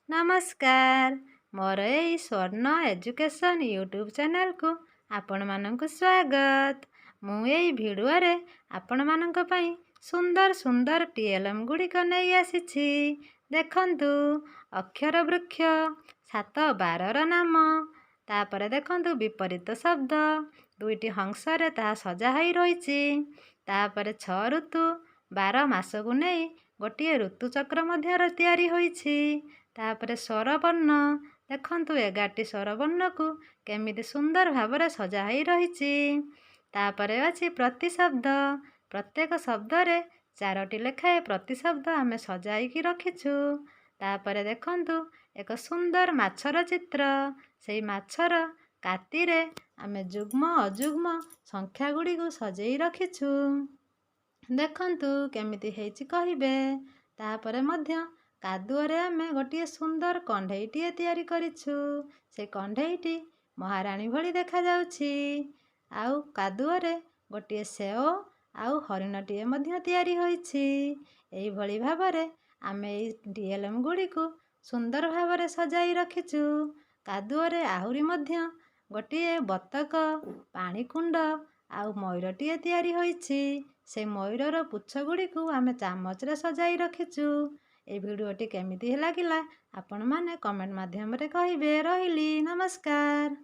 ନମସ୍କାର। ମୋର ଏଇ ସ୍ୱର୍ଣ୍ଣ ଏଜୁକେସନ୍ ୟୁଟ୍ୟୁବ୍ ଚ୍ୟାନେଲକୁ ଆପଣମାନଙ୍କୁ ସ୍ୱାଗତ। ମୁଁ ଏଇ ଭିଡ଼ିଓରେ ଆପଣମାନଙ୍କ ପାଇଁ ସୁନ୍ଦର ସୁନ୍ଦର ଟିଏଲ୍ଏମ୍ ଗୁଡ଼ିକ ନେଇ ଆସିଛି। ଦେଖନ୍ତୁ, ଅକ୍ଷର ବୃକ୍ଷ, 7/12ର ନାମ, ତାପରେ ଦେଖନ୍ତୁ ବିପରୀତ ଶବ୍ଦ, 2ଟି ହଂସରେ ତାହା ସଜା ହୋଇ ରହିଛି। ତାପରେ 6 ଋତୁ, 12 ମାସକୁ ନେଇ ଗୋଟିଏ ଋତୁଚକ୍ର ମଧ୍ୟରେ ତିଆରି ହୋଇଛି। ତାପରେ ସ୍ୱରବର୍ଣ୍ଣ, ଦେଖନ୍ତୁ 11ଟି ସ୍ୱରବର୍ଣ୍ଣକୁ କେମିତି ସୁନ୍ଦର ଭାବରେ ସଜା ହୋଇ ରହିଛି। ତାପରେ ଅଛି ପ୍ରତିଶବ୍ଦ, ପ୍ରତ୍ୟେକ ଶବ୍ଦରେ 4ଟି ଲେଖାଏଁ ପ୍ରତିଶବ୍ଦ ଆମେ ସଜାଇକି ରଖିଛୁ। ତାପରେ ଦେଖନ୍ତୁ ଏକ ସୁନ୍ଦର ମାଛର ଚିତ୍ର, ସେଇ ମାଛର କାତିରେ ଆମେ ଯୁଗ୍ମ ଅଯୁଗ୍ମ ସଂଖ୍ୟା ଗୁଡ଼ିକୁ ସଜେଇ ରଖିଛୁ। ଦେଖନ୍ତୁ କେମିତି ହେଇଛି କହିବେ। ତାପରେ ମଧ୍ୟ କାଦୁଅରେ ଆମେ ଗୋଟିଏ ସୁନ୍ଦର କଣ୍ଢେଇଟିଏ ତିଆରି କରିଛୁ। ସେ କଣ୍ଢେଇଟି ମହାରାଣୀ ଭଳି ଦେଖାଯାଉଛି। ଆଉ କାଦୁଅରେ ଗୋଟିଏ ସେଓ ଆଉ ହରିଣଟିଏ ମଧ୍ୟ ତିଆରି ହୋଇଛି। ଏଇଭଳି ଭାବରେ ଆମେ ଏଇ ଟିଏଲ୍ଏମ୍ ଗୁଡ଼ିକୁ ସୁନ୍ଦର ଭାବରେ ସଜାଇ ରଖିଛୁ। କାଦୁଅରେ ଆହୁରି ମଧ୍ୟ ଗୋଟିଏ ବତକ, ପାଣିକୁଣ୍ଡ ଆଉ ମୟୂରଟିଏ ତିଆରି ହୋଇଛି। ସେ ମୟୂରର ପୁଚ୍ଛ ଗୁଡ଼ିକୁ ଆମେ ଚାମଚରେ ସଜାଇ ରଖିଛୁ। এই ଭିଡ଼ିଓଟି କେମିତି ଲାଗିଲା ଆପଣମାନେ କମେଣ୍ଟ ମାଧ୍ୟମରେ କହିବେ। ରହିଲି, ନମସ୍କାର।